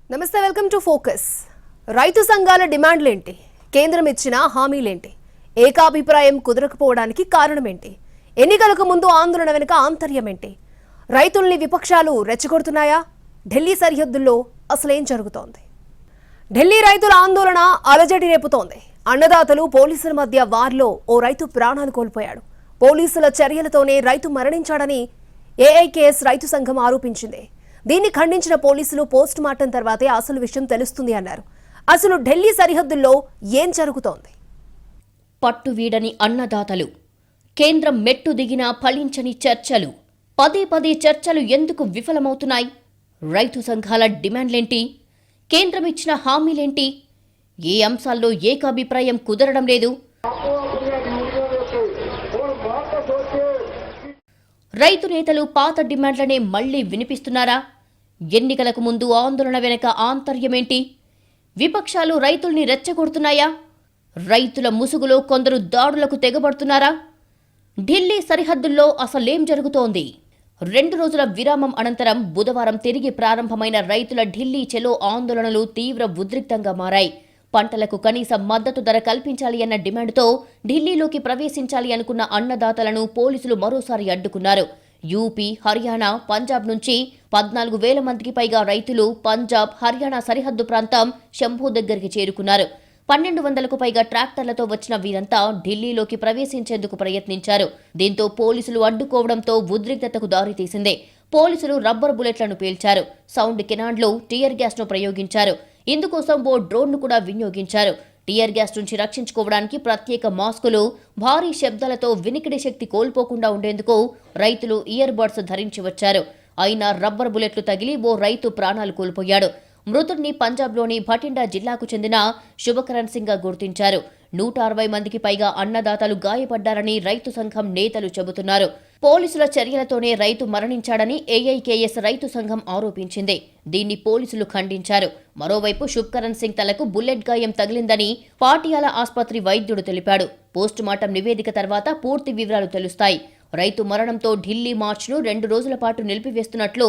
నమస్తే, welcome to focus. రైతు సంఘాల డిమాండ్లేంటి? కేంద్రం ఇచ్చిన హామీలేంటి? ఏకాభిప్రాయం కుదరకపోవడానికి కారణమేంటి? ఎన్నికలకు ముందు ఆందోళన వెనుక ఆంతర్యం ఏంటి? రైతుల్ని విపక్షాలు రెచ్చగొడుతున్నాయా? ఢిల్లీ సరిహద్దుల్లో అసలేం జరుగుతోంది? ఢిల్లీ రైతుల ఆందోళన అలజడి రేపుతోంది. అన్నదాతలు పోలీసుల మధ్య వార్లో ఓ రైతు ప్రాణాలు కోల్పోయాడు. పోలీసుల చర్యలతోనే రైతు మరణించాడని ఏఐకేఎస్ రైతు సంఘం ఆరోపించింది. దీన్ని ఖండించిన పోలీసులు పోస్ట్ మార్టం తర్వాతే అసలు విషయం తెలుస్తుంది అన్నారు. అసలు ఢిల్లీ సరిహద్దుల్లో ఏం జరుగుతోంది? పట్టు వీడని అన్నదాతలు, కేంద్రం మెట్టు దిగినా ఫలించని చర్చలు, పదే పదే చర్చలు ఎందుకు విఫలమవుతున్నాయి? రైతు సంఘాల డిమాండ్లేంటి? కేంద్రం ఇచ్చిన హామీలేంటి? ఏ అంశాల్లో ఏకాభిప్రాయం కుదరడం లేదు? రైతు నేతలు పాత డిమాండ్లనే మళ్లీ వినిపిస్తున్నారా? ఎన్నికలకు ముందు ఆందోళన వెనక ఆంతర్యమేంటి? విపక్షాలు రైతుల్ని రెచ్చగొడుతున్నాయా? రైతుల ముసుగులో కొందరు దాడులకు తెగబడుతున్నారా? ఢిల్లీ సరిహద్దుల్లో అసలేం జరుగుతోంది? 2 రోజుల విరామం అనంతరం బుధవారం తిరిగి ప్రారంభమైన రైతుల ఢిల్లీ చెలో ఆందోళనలు తీవ్ర ఉద్రిక్తంగా మారాయి. పంటలకు కనీస మద్దతు ధర కల్పించాలి అన్న డిమాండ్తో ఢిల్లీలోకి ప్రవేశించాలి అనుకున్న అన్నదాతలను పోలీసులు మరోసారి అడ్డుకున్నారు. యూపీ, హర్యానా, పంజాబ్ నుంచి 14,000 మందికి పైగా రైతులు పంజాబ్, హర్యానా సరిహద్దు ప్రాంతం శంభూ దగ్గరికి చేరుకున్నారు. 1,200కు పైగా ట్రాక్టర్లతో వచ్చిన వీరంతా ఢిల్లీలోకి ప్రవేశించేందుకు ప్రయత్నించారు. దీంతో పోలీసులు అడ్డుకోవడంతో ఉద్రిక్తతకు దారితీసింది. పోలీసులు రబ్బర్ బుల్లెట్లను పేల్చారు, సౌండ్ కెనాన్లు, టియర్ గ్యాస్ను ప్రయోగించారు. ఇందుకోసం ఓ డ్రోన్ను కూడా వినియోగించారు. టియర్ గ్యాస్ నుంచి రక్షించుకోవడానికి ప్రత్యేక మాస్కులు, భారీ శబ్దాలతో వినికిడి శక్తి కోల్పోకుండా ఉండేందుకు రైతులు ఇయర్ బడ్స్ ధరించి వచ్చారు. అయినా రబ్బర్ బుల్లెట్లు తగిలి ఓ రైతు ప్రాణాలు కోల్పోయాడు. మృతుడిని పంజాబ్లోని భటిండా జిల్లాకు చెందిన శుభకరణ్ సింగ్గా గుర్తించారు. 160 మందికి పైగా అన్నదాతలు గాయపడ్డారని రైతు సంఘం నేతలు చెబుతున్నారు. పోలీసుల చర్యలతోనే రైతు మరణించాడని ఏఐకేఎస్ రైతు సంఘం ఆరోపించింది. దీన్ని పోలీసులు ఖండించారు. మరోవైపు శుభకరణ్ సింగ్ తలకు బుల్లెట్ గాయం తగిలిందని పాటియాలా ఆస్పత్రి వైద్యుడు తెలిపాడు. పోస్టుమార్టం నివేదిక తర్వాత పూర్తి వివరాలు తెలుస్తాయి. రైతు మరణంతో ఢిల్లీ మార్చ్ను 2 రోజుల పాటు నిలిపివేస్తున్నట్లు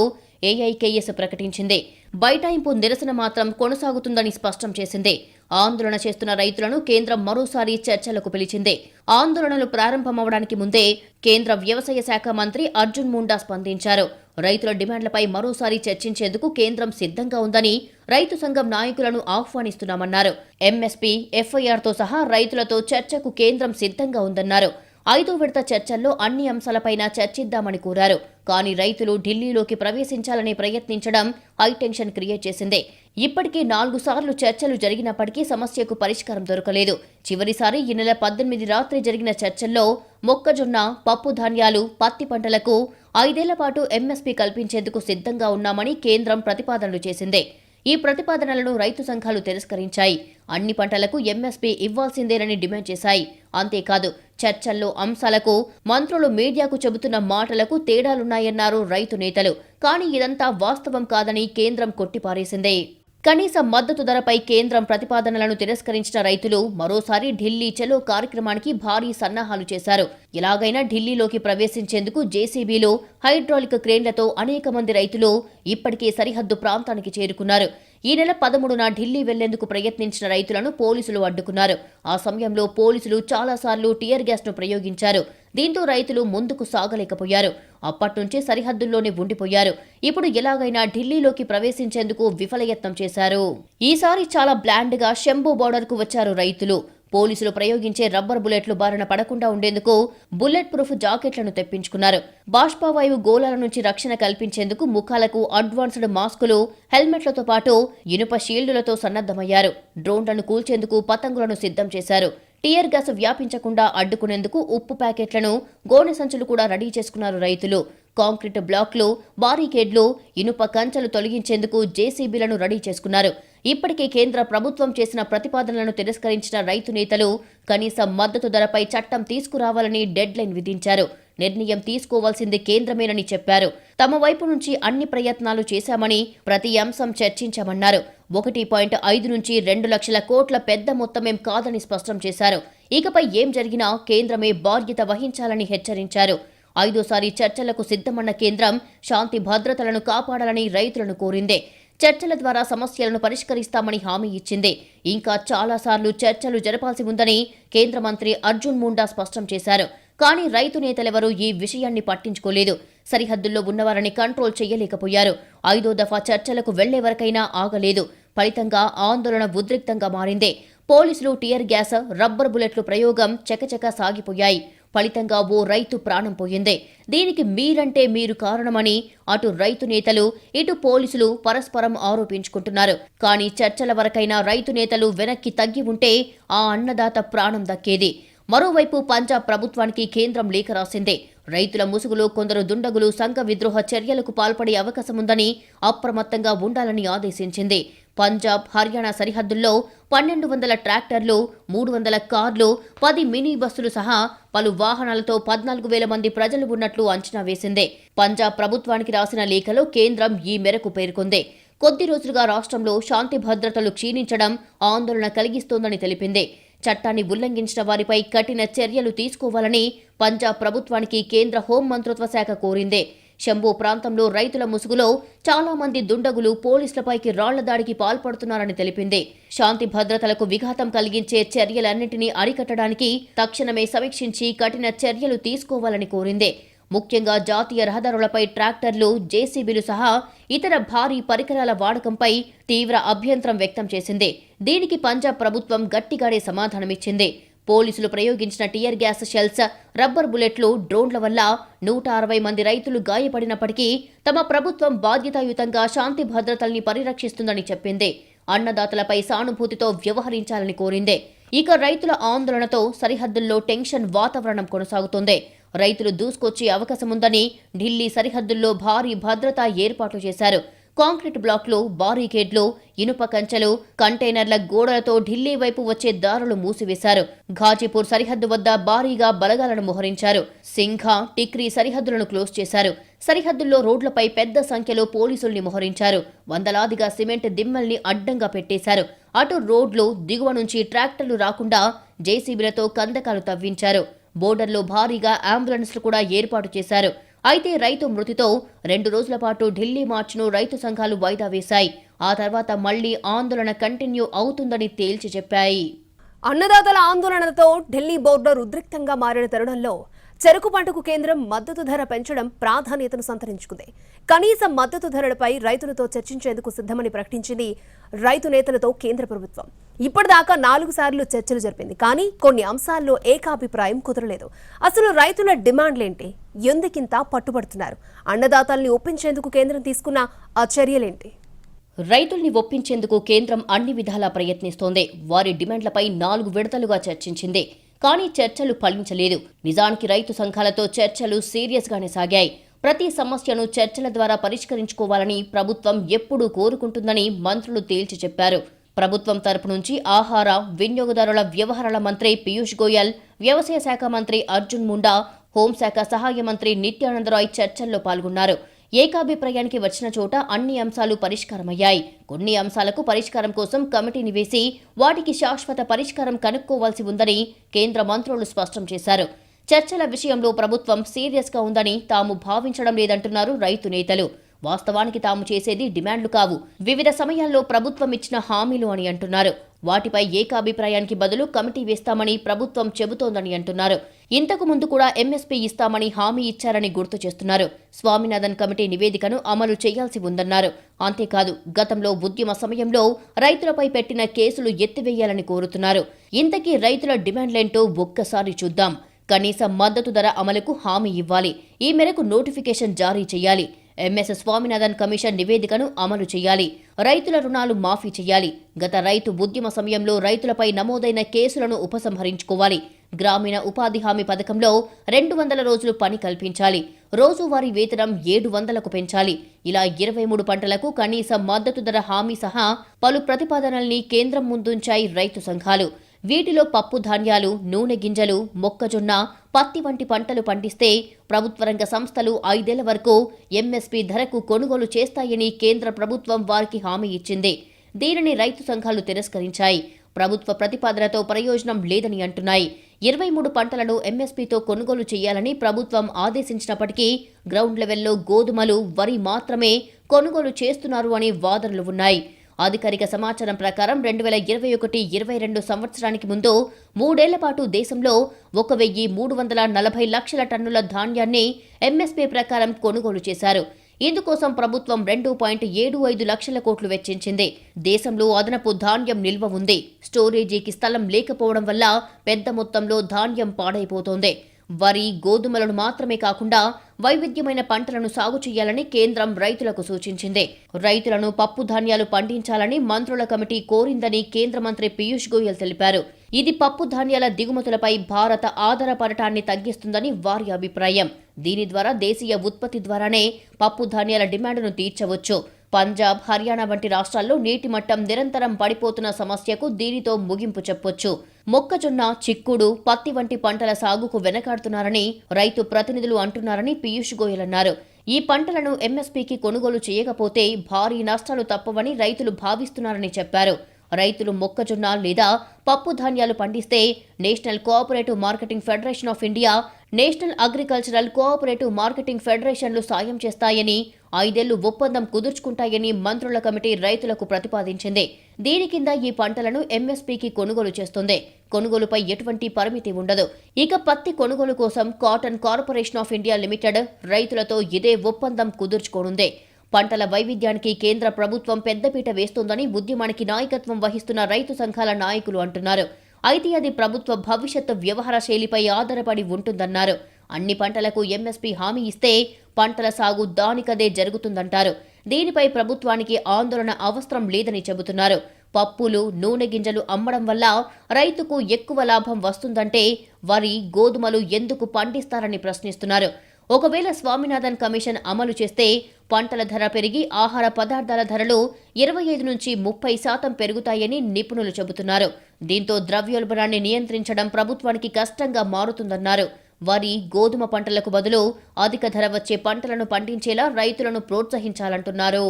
ఏఐకేఎస్ ప్రకటించింది. బైఠాయింపు నిరసన మాత్రం కొనసాగుతుందని స్పష్టం చేసింది. ఆందోళన చేస్తున్న రైతులను కేంద్రం మరోసారి చర్చలకు పిలిచింది. ఆందోళనలు ప్రారంభమవడానికి ముందే కేంద్ర వ్యవసాయ శాఖ మంత్రి అర్జున్ ముండా స్పందించారు. రైతుల డిమాండ్లపై మరోసారి చర్చించేందుకు కేంద్రం సిద్ధంగా ఉందని రైతు సంఘం నాయకులను ఆహ్వానిస్తున్నామన్నారు. ఎంఎస్పీ, ఎఫ్ఐఆర్తో సహా రైతులతో చర్చకు కేంద్రం సిద్ధంగా ఉందన్నారు. 5వ విడత చర్చల్లో అన్ని అంశాలపైన చర్చిద్దామని కోరారు. కానీ రైతులు ఢిల్లీలోకి ప్రవేశించాలని ప్రయత్నించడం హైటెన్షన్ క్రియేట్ చేసింది. ఇప్పటికే 4 సార్లు చర్చలు జరిగినప్పటికీ సమస్యకు పరిష్కారం దొరకలేదు. చివరిసారి ఈ నెల 18 రాత్రి జరిగిన చర్చల్లో మొక్కజొన్న, పప్పు ధాన్యాలు, పత్తి పంటలకు 5 ఏళ్ల పాటు ఎంఎస్పీ కల్పించేందుకు సిద్ధంగా ఉన్నామని కేంద్రం ప్రతిపాదనలు చేసింది. ఈ ప్రతిపాదనలను రైతు సంఘాలు తిరస్కరించాయి. అన్ని పంటలకు ఎంఎస్పీ ఇవ్వాల్సిందేనని డిమాండ్ చేశాయి. అంతేకాదు, చర్చల్లో అంశాలకు మంత్రులు మీడియాకు చెబుతున్న మాటలకు తేడాలున్నాయన్నారు రైతు నేతలు. కానీ ఇదంతా వాస్తవం కాదని కేంద్రం కొట్టిపారేసింది. కనీస మద్దతు ధరపై కేంద్రం ప్రతిపాదనలను తిరస్కరించిన రైతులు మరోసారి ఢిల్లీ చలో కార్యక్రమానికి భారీ సన్నాహాలు చేశారు. ఎలాగైనా ఢిల్లీలోకి ప్రవేశించేందుకు జేసీబీలు, హైడ్రాలిక్ క్రేన్లతో అనేక మంది రైతులు ఇప్పటికే సరిహద్దు ప్రాంతానికి చేరుకున్నారు. ఈ నెల 13న ఢిల్లీ వెళ్లేందుకు ప్రయత్నించిన రైతులను పోలీసులు అడ్డుకున్నారు. ఆ సమయంలో పోలీసులు చాలాసార్లు టియర్ గ్యాస్ను ప్రయోగించారు. దీంతో రైతులు ముందుకు సాగలేకపోయారు. అప్పట్నుంచే సరిహద్దుల్లోనే ఉండిపోయారు. ఇప్పుడు ఎలాగైనా ఢిల్లీలోకి ప్రవేశించేందుకు విఫలయత్నం చేశారు. ఈసారి చాలా బ్లాండ్గా శంభూ బోర్డర్కు వచ్చారు రైతులు. పోలీసులు ప్రయోగించే రబ్బర్ బుల్లెట్లు బారిన పడకుండా ఉండేందుకు బుల్లెట్ ప్రూఫ్ జాకెట్లను తెప్పించుకున్నారు. బాష్పవాయువు గోళాల నుంచి రక్షణ కల్పించేందుకు ముఖాలకు అడ్వాన్స్డ్ మాస్కులు, హెల్మెట్లతో పాటు ఇనుప షీల్డులతో సన్నద్ధమయ్యారు. డ్రోన్లను కూల్చేందుకు పతంగులను సిద్ధం చేశారు. టియర్ గ్యాస్ వ్యాపించకుండా అడ్డుకునేందుకు ఉప్పు ప్యాకెట్లను, గోనె సంచులు కూడా రెడీ చేసుకున్నారు రైతులు. కాంక్రీట్ బ్లాక్లు, బారికేడ్లు, ఇనుప కంచెలు తొలగించేందుకు జేసీబీలను రెడీ చేసుకున్నారు. ఇప్పటికే కేంద్ర ప్రభుత్వం చేసిన ప్రతిపాదనలను తిరస్కరించిన రైతు నేతలు కనీస మద్దతు ధరపై చట్టం తీసుకురావాలని డెడ్ లైన్ విధించారు. నిర్ణయం తీసుకోవాల్సింది కేంద్రమేనని చెప్పారు. తమ వైపు నుంచి అన్ని ప్రయత్నాలు చేశామని, ప్రతి అంశం చర్చించామన్నారు. 1.5 నుంచి 2 లక్షల కోట్ల పెద్ద మొత్తమేం కాదని స్పష్టం చేశారు. ఇకపై ఏం జరిగినా కేంద్రమే బాధ్యత వహించాలని హెచ్చరించారు. 5వ సారి చర్చలకు సిద్ధమన్న కేంద్రం శాంతి భద్రతలను కాపాడాలని రైతులను కోరింది. చర్చల ద్వారా సమస్యలను పరిష్కరిస్తామని హామీ ఇచ్చింది. ఇంకా చాలాసార్లు చర్చలు జరపాల్సి ఉందని కేంద్ర మంత్రి అర్జున్ ముండా స్పష్టం చేశారు. కానీ రైతు నేతలెవరూ ఈ విషయాన్ని పట్టించుకోలేదు. సరిహద్దుల్లో ఉన్నవారిని కంట్రోల్ చేయలేకపోయారు. 5వ దఫా చర్చలకు వెళ్లే వరకైనా ఆగలేదు. ఫలితంగా ఆందోళన ఉద్రిక్తంగా మారింది. పోలీసులు టియర్ గ్యాస్, రబ్బర్ బుల్లెట్లు ప్రయోగం చకచకా సాగిపోయాయి. ఫలితంగా ఓ రైతు ప్రాణం పోయింది. దీనికి మీరంటే మీరు కారణమని అటు రైతు నేతలు, ఇటు పోలీసులు పరస్పరం ఆరోపించుకుంటున్నారు. కానీ చర్చల వరకైనా రైతు నేతలు వెనక్కి తగ్గి ఉంటే ఆ అన్నదాత ప్రాణం దక్కేది. మరోవైపు పంజాబ్ ప్రభుత్వానికి కేంద్రం లేఖ రాసింది. రైతుల ముసుగులో కొందరు దుండగులు సంఘ విద్రోహ చర్యలకు పాల్పడే అవకాశముందని అప్రమత్తంగా ఉండాలని ఆదేశించింది. పంజాబ్, హర్యానా సరిహద్దుల్లో 1200 ట్రాక్టర్లు, 300 కార్లు, 10 మినీ బస్సులు సహా పలు వాహనాలతో 14,000 మంది ప్రజలు ఉన్నట్లు అంచనా వేసింది. పంజాబ్ ప్రభుత్వానికి రాసిన లేఖలో కేంద్రం ఈ మేరకు పేర్కొంది. కొద్ది రోజులుగా రాష్ట్రంలో శాంతి భద్రతలు క్షీణించడం ఆందోళన కలిగిస్తోందని తెలిపింది. చట్టాన్ని ఉల్లంఘించిన వారిపై కఠిన చర్యలు తీసుకోవాలని పంజాబ్ ప్రభుత్వానికి కేంద్ర హోం మంత్రిత్వ శాఖ కోరింది. శంభూ ప్రాంతంలో రైతుల ముసుగులో చాలా మంది దుండగులు పోలీసులపైకి రాళ్ల దాడికి పాల్పడుతున్నారని తెలిపింది. శాంతి భద్రతలకు విఘాతం కలిగించే చర్యలన్నింటినీ అరికట్టడానికి తక్షణమే సమీక్షించి కఠిన చర్యలు తీసుకోవాలని కోరింది. ముఖ్యంగా జాతీయ రహదారులపై ట్రాక్టర్లు, జేసీబీలు సహా ఇతర భారీ పరికరాల వాడకంపై తీవ్ర అభ్యంతరం వ్యక్తం చేసింది. దీనికి పంజాబ్ ప్రభుత్వం గట్టిగానే సమాధానమిచ్చింది. పోలీసులు ప్రయోగించిన టియర్ గ్యాస్ షెల్స్, రబ్బర్ బుల్లెట్లు, డ్రోన్ల వల్ల 160 మంది రైతులు గాయపడినప్పటికీ తమ ప్రభుత్వం బాధ్యతాయుతంగా శాంతి భద్రతల్ని పరిరక్షిస్తుందని చెప్పింది. అన్నదాతలపై సానుభూతితో వ్యవహరించాలని కోరింది. ఇక రైతుల ఆందోళనతో సరిహద్దుల్లో టెన్షన్ వాతావరణం కొనసాగుతోంది. రైతులు దూసుకొచ్చే అవకాశముందని ఢిల్లీ సరిహద్దుల్లో భారీ భద్రతా ఏర్పాట్లు చేశారు. కాంక్రీట్ బ్లాక్లు, బారికేడ్లు, ఇనుప కంచెలు, కంటైనర్ల గోడలతో ఢిల్లీ వైపు వచ్చే దారులు మూసివేశారు. ఘాజీపూర్ సరిహద్దు వద్ద భారీగా బలగాలను మోహరించారు. సింఘా, టిక్రీ సరిహద్దులను క్లోజ్ చేశారు. సరిహద్దుల్లో రోడ్లపై పెద్ద సంఖ్యలో పోలీసుల్ని మోహరించారు. వందలాదిగా సిమెంట్ దిమ్మల్ని అడ్డంగా పెట్టేశారు. అటు రోడ్లు, దిగువ నుంచి ట్రాక్టర్లు రాకుండా జేసీబీలతో కందకాలు తవ్వించారు. బోర్డర్లో భారీగా అంబులెన్స్లు కూడా ఏర్పాటు చేశారు. అయితే రైతు మృతితో 2 రోజుల పాటు ఢిల్లీ మార్చ్ను రైతు సంఘాలు వాయిదా వేశాయి. ఆ తర్వాత మళ్లీ ఆందోళన కంటిన్యూ అవుతుందని తేల్చి చెప్పాయి. అన్నదాతల ఆందోళనలతో ఢిల్లీ బోర్డర్ ఉద్రిక్తంగా మారిన తరుణంలో చెరకు పంటకు కేంద్రం మద్దతు ధర పెంచడం ప్రాధాన్యతను సంతరించుకుంది. కనీస మద్దతు ధరలపై రైతులతో చర్చించేందుకు సిద్ధమని ప్రకటించింది రైతు నేతలతో కేంద్ర ప్రభుత్వం. ఇప్పటిదాకా 4 సార్లు చర్చలు జరిపింది. కానీ కొన్ని అంశాల్లో ఏకాభిప్రాయం కుదరలేదు. అసలు రైతుల డిమాండ్లేంటి? ఎందుకింత పట్టుబడుతున్నారు? అన్నదాతల్ని ఒప్పించేందుకు కేంద్రం తీసుకున్న ఆ చర్యలేంటి? రైతుల్ని ఒప్పించేందుకు కేంద్రం అన్ని విధాలా ప్రయత్నిస్తోంది. వారి డిమాండ్లపై 4 విడతలుగా చర్చించింది. కానీ చర్చలు ఫలించలేదు. నిజానికి రైతు సంఘాలతో చర్చలు సీరియస్గానే సాగాయి. ప్రతి సమస్యను చర్చల ద్వారా పరిష్కరించుకోవాలని ప్రభుత్వం ఎప్పుడూ కోరుకుంటుందని మంత్రులు తేల్చి చెప్పారు. ప్రభుత్వం తరపు నుంచి ఆహార, వినియోగదారుల వ్యవహారాల మంత్రి పీయూష్ గోయల్, వ్యవసాయ శాఖ మంత్రి అర్జున్ ముండా, హోంశాఖ సహాయ మంత్రి నిత్యానంద రాయ్ చర్చల్లో పాల్గొన్నారు. ఏకాభిప్రాయానికి వచ్చిన చోట అన్ని అంశాలు పరిష్కారమయ్యాయి. కొన్ని అంశాలకు పరిష్కారం కోసం కమిటీని వేసి వాటికి శాశ్వత పరిష్కారం కనుక్కోవాల్సి ఉందని కేంద్ర మంత్రులు స్పష్టం చేశారు. చర్చల విషయంలో ప్రభుత్వం సీరియస్గా ఉందని తాము భావించడం లేదంటున్నారు రైతు నేతలు. వాస్తవానికి తాము చేసేది డిమాండ్లు కావు, వివిధ సమయాల్లో ప్రభుత్వం ఇచ్చిన హామీలు అని అంటున్నారు. వాటిపై ఏకాభిప్రాయానికి బదులు కమిటీ వేస్తామని ప్రభుత్వం చెబుతోందని అంటున్నారు. ఇంతకు ముందు కూడా ఎంఎస్పీ ఇస్తామని హామీ ఇచ్చారని గుర్తు చేస్తున్నారు. స్వామినాథన్ కమిటీ నివేదికను అమలు చేయాల్సి ఉందన్నారు. అంతేకాదు, గతంలో ఉద్యమ సమయంలో రైతులపై పెట్టిన కేసులు ఎత్తివేయాలని కోరుతున్నారు. ఇంతకీ రైతుల డిమాండ్లేంటో ఒక్కసారి చూద్దాం. కనీస మద్దతు ధర అమలుకు హామీ ఇవ్వాలి. ఈ మేరకు నోటిఫికేషన్ జారీ చేయాలి. ఎంఎస్ స్వామినాథన్ కమిషన్ నివేదికను అమలు చేయాలి. రైతుల రుణాలు మాఫీ చేయాలి. గత రైతు ఉద్యమ సమయంలో రైతులపై నమోదైన కేసులను ఉపసంహరించుకోవాలి. గ్రామీణ ఉపాధి హామీ పథకంలో 200 రోజులు పని కల్పించాలి. రోజువారీ వేతనం 700కు పెంచాలి. ఇలా 23 పంటలకు కనీస మద్దతు ధర హామీ సహా పలు ప్రతిపాదనల్ని కేంద్రం ముందుంచాయి రైతు సంఘాలు. వీటిలో పప్పు ధాన్యాలు, నూనె గింజలు, మొక్కజొన్న, పత్తి వంటి పంటలు పండిస్తే ప్రభుత్వ రంగ సంస్థలు 5 ఏళ్ల వరకు ఎంఎస్పీ ధరకు కొనుగోలు చేస్తాయని కేంద్ర ప్రభుత్వం వారికి హామీ ఇచ్చింది. దీనిని రైతు సంఘాలు తిరస్కరించాయి. ప్రభుత్వ ప్రతిపాదనతో ప్రయోజనం లేదని అంటున్నాయి. 23 పంటలను ఎంఎస్పీతో కొనుగోలు చేయాలని ప్రభుత్వం ఆదేశించినప్పటికీ గ్రౌండ్ లెవెల్లో గోధుమలు, వరి మాత్రమే కొనుగోలు చేస్తున్నారు అనే వాదనలు ఉన్నాయి. అధికారిక సమాచారం ప్రకారం 2021-22 సంవత్సరానికి ముందు 3 ఏళ్ల పాటు దేశంలో 1,340 లక్షల టన్నుల ధాన్యాన్ని ఎంఎస్పీ ప్రకారం కొనుగోలు చేశారు. ఇందుకోసం ప్రభుత్వం 2.75 లక్షల కోట్లు వెచ్చించింది. దేశంలో అదనపు ధాన్యం నిల్వ ఉంది. స్టోరేజీకి స్థలం లేకపోవడం వల్ల పెద్ద మొత్తంలో ధాన్యం పాడైపోతోంది. వరి, గోధుమలను మాత్రమే కాకుండా వైవిధ్యమైన పంటలను సాగు చేయాలని కేంద్రం రైతులకు సూచించింది. రైతులను పప్పు ధాన్యాలు పండించాలని మంత్రుల కమిటీ కోరిందని కేంద్ర మంత్రి పీయూష్ గోయల్ తెలిపారు. ఇది పప్పు ధాన్యాల దిగుమతులపై భారత ఆధారపడటాన్ని తగ్గిస్తుందని వారి అభిప్రాయం. దీని ద్వారా దేశీయ ఉత్పత్తి ద్వారానే పప్పు ధాన్యాల డిమాండ్ను తీర్చవచ్చు. పంజాబ్, హర్యానా వంటి రాష్ట్రాల్లో నీటి మట్టం నిరంతరం పడిపోతున్న సమస్యకు దీనితో ముగింపు చెప్పొచ్చు. మొక్కజొన్న, చిక్కుడు, పత్తి వంటి పంటల సాగుకు వెనకాడుతున్నారని రైతు ప్రతినిధులు అంటున్నారని పీయూష్ గోయల్ అన్నారు. ఈ పంటలను ఎంఎస్పీకి కొనుగోలు చేయకపోతే భారీ నష్టాలు తప్పవని రైతులు భావిస్తున్నారని చెప్పారు. రైతులు మొక్కజొన్న లేదా పప్పు ధాన్యాలు పండిస్తే national cooperative marketing federation of India, national agricultural cooperative marketing ఫెడరేషన్లు సాయం చేస్తాయని, 5 ఏళ్లు ఒప్పందం కుదుర్చుకుంటాయని మంత్రుల కమిటీ రైతులకు ప్రతిపాదించింది. దీని కింద ఈ పంటలను ఎంఎస్పీకి కొనుగోలు చేస్తుంది. కొనుగోలుపై ఎటువంటి పరిమితి ఉండదు. ఇక పత్తి కొనుగోలు కోసం cotton corporation of India limited రైతులతో ఇదే ఒప్పందం కుదుర్చుకోనుంది. పంటల వైవిధ్యానికి కేంద్ర ప్రభుత్వం పెద్దపీట వేస్తోందని ఉద్యమానికి నాయకత్వం వహిస్తున్న రైతు సంఘాల నాయకులు అంటున్నారు. అయితే అది ప్రభుత్వ భవిష్యత్తు వ్యవహార శైలిపై ఆధారపడి ఉంటుందన్నారు. అన్ని పంటలకు ఎంఎస్పీ హామీ ఇస్తే పంటల సాగు దానికదే జరుగుతుందంటారు. దీనిపై ప్రభుత్వానికి ఆందోళన అవసరం లేదని చెబుతున్నారు. పప్పులు, నూనె గింజలు అమ్మడం వల్ల రైతుకు ఎక్కువ లాభం వస్తుందంటే వరి, గోధుమలు ఎందుకు పండిస్తారని ప్రశ్నిస్తున్నారు. ఒకవేళ స్వామినాథన్ కమిషన్ అమలు చేస్తే పంటల ధర పెరిగి ఆహార పదార్థాల ధరలు 25-30% పెరుగుతాయని నిపుణులు చెబుతున్నారు. దీంతో ద్రవ్యోల్బణాన్ని నియంత్రించడం ప్రభుత్వానికి కష్టంగా మారుతుందన్నారు. వరి, గోధుమ పంటలకు బదులు అధిక ధర వచ్చే పంటలను పండించేలా రైతులను ప్రోత్సహించాలంటున్నారు.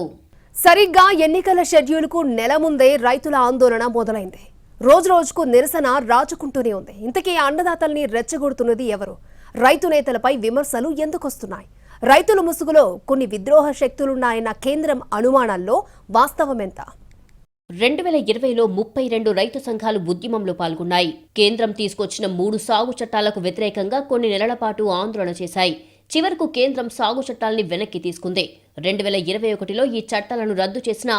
సరిగ్గా ఎన్నికల షెడ్యూల్కు నెల ముందే రైతుల ఆందోళన మొదలైంది. రోజురోజుకు నిరసన రాచుకుంటూనే ఉంది. ఇంతకీ అన్నదాతల్ని రెచ్చగొడుతున్నది ఎవరు? రైతు నేతలపై విమర్శలు ఎందుకొస్తున్నాయి? రైతుల ముసుగులో కొన్ని విద్రోహ శక్తులున్నాయన్న కేంద్రం అనుమానాల్లో వాస్తవమెంత? 2020లో 32 రైతు సంఘాలు ఉద్యమంలో పాల్గొన్నాయి. కేంద్రం తీసుకొచ్చిన 3 సాగు చట్టాలకు వ్యతిరేకంగా కొన్ని నెలల పాటు ఆందోళన చేశాయి. చివరకు కేంద్రం సాగు చట్టాల్ని వెనక్కి తీసుకుంది. 2021లో ఈ చట్టాలను రద్దు చేసినా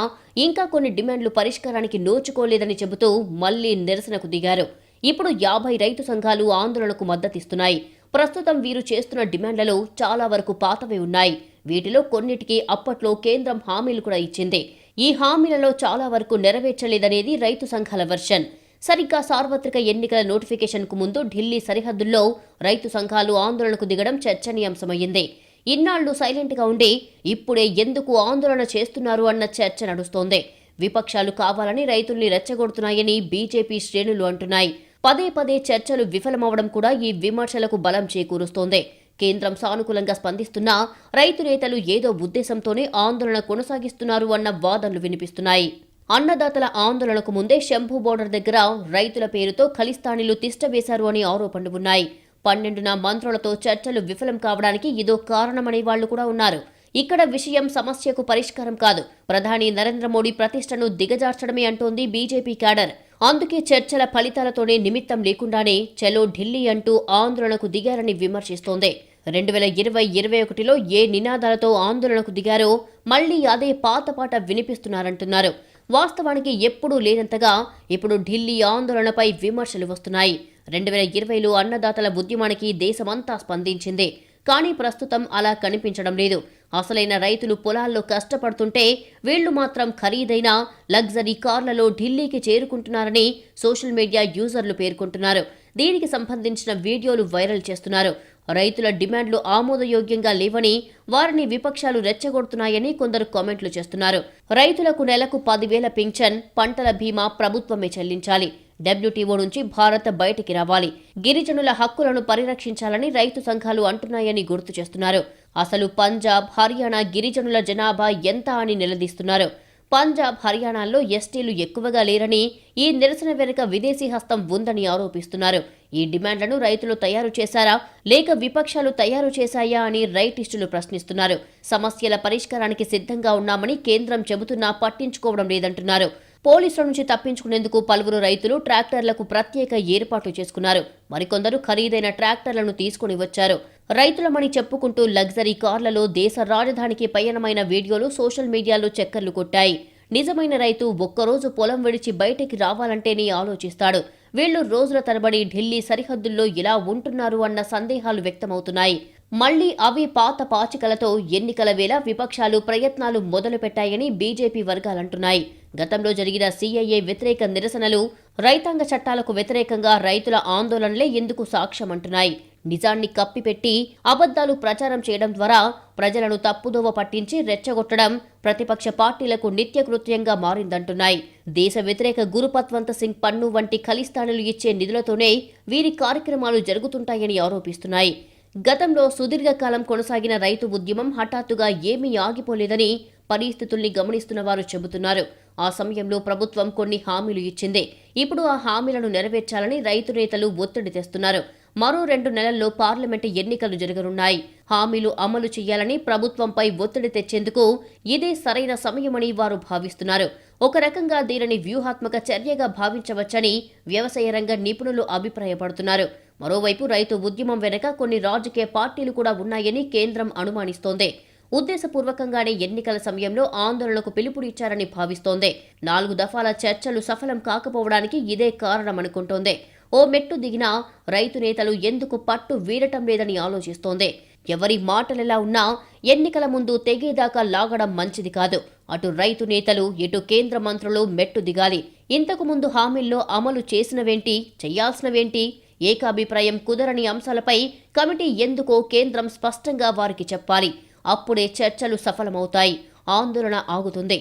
ఇంకా కొన్ని డిమాండ్లు పరిష్కారానికి నోచుకోలేదని చెబుతూ మళ్లీ నిరసనకు దిగారు. ఇప్పుడు 50 రైతు సంఘాలు ఆందోళనకు మద్దతిస్తున్నాయి. ప్రస్తుతం వీరు చేస్తున్న డిమాండ్లలో చాలా వరకు పాతవే ఉన్నాయి. వీటిలో కొన్నిటికి అప్పట్లో కేంద్రం హామీలు కూడా ఇచ్చింది. ఈ హామీలలో చాలా వరకు నెరవేర్చలేదనేది రైతు సంఘాల వెర్షన్. సరిగ్గా సార్వత్రిక ఎన్నికల నోటిఫికేషన్కు ముందు ఢిల్లీ సరిహద్దుల్లో రైతు సంఘాలు ఆందోళనకు దిగడం చర్చనీయాంశమయ్యింది. ఇన్నాళ్లు సైలెంట్గా ఉండి ఇప్పుడే ఎందుకు ఆందోళన చేస్తున్నారు అన్న చర్చ నడుస్తోంది. విపక్షాలు కావాలని రైతుల్ని రెచ్చగొడుతున్నాయని బీజేపీ శ్రేణులు అంటున్నాయి. పదే పదే చర్చలు విఫలమవడం కూడా ఈ విమర్శలకు బలం చేకూరుస్తోంది. కేంద్రం సానుకూలంగా స్పందిస్తున్నా రైతు నేతలు ఏదో ఉద్దేశంతోనే ఆందోళన కొనసాగిస్తున్నారు అన్న వాదనలు వినిపిస్తున్నాయి. అన్నదాతల ఆందోళనకు ముందే శంభు బోర్డర్ దగ్గర రైతుల పేరుతో ఖలిస్తానీలు తిష్టవేశారు అని ఆరోపణలు ఉన్నాయి. 12న మంత్రులతో చర్చలు విఫలం కావడానికి ఇదో కారణమనే వాళ్లు కూడా ఉన్నారు. ఇక్కడ విషయం సమస్యకు పరిష్కారం కాదు, ప్రధాని నరేంద్ర మోడీ ప్రతిష్టను దిగజార్చడమే అంటోంది బీజేపీ క్యాడర్. అందుకే చర్చల ఫలితాలతోనే నిమిత్తం లేకుండానే చలో ఢిల్లీ అంటూ ఆందోళనకు దిగారని విమర్శిస్తోంది. 2020-21లో ఏ నినాదాలతో ఆందోళనకు దిగారో మళ్లీ అదే పాతపాట వినిపిస్తున్నారంటున్నారు. వాస్తవానికి ఎప్పుడూ లేనంతగా ఇప్పుడు ఢిల్లీ ఆందోళనపై విమర్శలు వస్తున్నాయి. 2020లో అన్నదాతల ఉద్యమానికి దేశమంతా స్పందించింది. కానీ ప్రస్తుతం అలా కనిపించడం లేదు. అసలైన రైతులు పొలాల్లో కష్టపడుతుంటే వీళ్లు మాత్రం ఖరీదైన లగ్జరీ కార్లలో ఢిల్లీకి చేరుకుంటున్నారని సోషల్ మీడియా యూజర్లు పేర్కొంటున్నారు. దీనికి సంబంధించిన వీడియోలు వైరల్ చేస్తున్నారు. రైతుల డిమాండ్లు ఆమోదయోగ్యంగా లేవని, వారిని విపక్షాలు రెచ్చగొడుతున్నాయని కొందరు కామెంట్లు చేస్తున్నారు. రైతులకు నెలకు 10,000 పింఛన్, పంటల బీమా ప్రభుత్వమే చెల్లించాలి. డబ్ల్యూటీఓ నుంచి భారత్ బయటికి రావాలి. గిరిజనుల హక్కులను పరిరక్షించాలని రైతు సంఘాలు అంటున్నాయని గుర్తు చేస్తున్నారు. అసలు పంజాబ్, హర్యానా గిరిజనుల జనాభా ఎంత అని నిలదీస్తున్నారు. పంజాబ్, హర్యానాల్లో ఎస్టీలు ఎక్కువగా లేరని, ఈ నిరసన వెనుక విదేశీ హస్తం ఉందని ఆరోపిస్తున్నారు. ఈ డిమాండ్లను రైతులు తయారు చేశారా లేక విపక్షాలు తయారు చేశాయా అని రైటిస్టులు ప్రశ్నిస్తున్నారు. సమస్యల పరిష్కారానికి సిద్ధంగా ఉన్నామని కేంద్రం చెబుతున్నా పట్టించుకోవడం లేదంటున్నారు. పోలీసుల నుంచి తప్పించుకునేందుకు పలువురు రైతులు ట్రాక్టర్లకు ప్రత్యేక ఏర్పాట్లు చేసుకున్నారు. మరికొందరు ఖరీదైన ట్రాక్టర్లను తీసుకుని వచ్చారు. రైతులమని చెప్పుకుంటూ లగ్జరీ కార్లలో దేశ రాజధానికి పయనమైన వీడియోలు సోషల్ మీడియాలో చక్కర్లు కొట్టాయి. నిజమైన రైతు ఒక్కరోజు పొలం విడిచి బయటికి రావాలంటేనే ఆలోచిస్తాడు. వీళ్లు రోజుల తరబడి ఢిల్లీ సరిహద్దుల్లో ఇలా ఉంటున్నారు అన్న సందేహాలు వ్యక్తమవుతున్నాయి. మళ్లీ అవి పాత పాచికలతో ఎన్నికల వేళ విపక్షాలు ప్రయత్నాలు మొదలుపెట్టాయని బీజేపీ వర్గాలంటున్నాయి. గతంలో జరిగిన సీఏఏ వ్యతిరేక నిరసనలు, రైతాంగ చట్టాలకు వ్యతిరేకంగా రైతుల ఆందోళనలే ఎందుకు సాక్ష్యమంటున్నాయి. నిజాన్ని కప్పిపెట్టి అబద్ధాలు ప్రచారం చేయడం ద్వారా ప్రజలను తప్పుదోవ పట్టించి రెచ్చగొట్టడం ప్రతిపక్ష పార్టీలకు నిత్యకృత్యంగా మారిందంటున్నాయి. దేశ వ్యతిరేక గురుపత్వంత సింగ్ పన్ను వంటి ఖలిస్తానులు ఇచ్చే నిధులతోనే వీరి కార్యక్రమాలు జరుగుతుంటాయని ఆరోపిస్తున్నాయి. గతంలో సుదీర్ఘకాలం కొనసాగిన రైతు ఉద్యమం హఠాత్తుగా ఏమీ ఆగిపోలేదని పరిస్థితుల్ని గమనిస్తున్న వారు చెబుతున్నారు. ఆ సమయంలో ప్రభుత్వం కొన్ని హామీలు ఇచ్చింది. ఇప్పుడు ఆ హామీలను నెరవేర్చాలని రైతు నేతలు ఒత్తిడి తెస్తున్నారు. మరో 2 నెలల్లో పార్లమెంటు ఎన్నికలు జరగనున్నాయి. హామీలు అమలు చేయాలని ప్రభుత్వంపై ఒత్తిడి తెచ్చేందుకు ఇదే సరైన సమయమని వారు భావిస్తున్నారు. ఒక రకంగా దీనిని వ్యూహాత్మక చర్యగా భావించవచ్చని వ్యవసాయ రంగ నిపుణులు అభిప్రాయపడుతున్నారు. మరోవైపు రైతు ఉద్యమం వెనుక కొన్ని రాజకీయ పార్టీలు కూడా ఉన్నాయని కేంద్రం అనుమానిస్తోంది. ఉద్దేశపూర్వకంగానే ఎన్నికల సమయంలో ఆందోళనకు పిలుపునిచ్చారని భావిస్తోంది. 4 దఫాల చర్చలు సఫలం కాకపోవడానికి ఇదే కారణమనుకుంటోంది. ఓ మెట్టు దిగినా రైతు నేతలు ఎందుకు పట్టు వీడటం లేదని ఆలోచిస్తోంది. ఎవరి మాటలెలా ఉన్నా ఎన్నికల ముందు తెగేదాకా లాగడం మంచిది కాదు. అటు రైతు నేతలు, ఇటు కేంద్ర మంత్రులు మెట్టు దిగాలి. ఇంతకు ముందు హామీల్లో అమలు చేసినవేంటి, చేయాల్సినవేంటి, ఏకాభిప్రాయం కుదరని అంశాలపై కమిటీ ఎందుకో కేంద్రం స్పష్టంగా వారికి చెప్పాలి. అప్పుడే చర్చలు సఫలమవుతాయి, ఆందోళన ఆగుతుంది.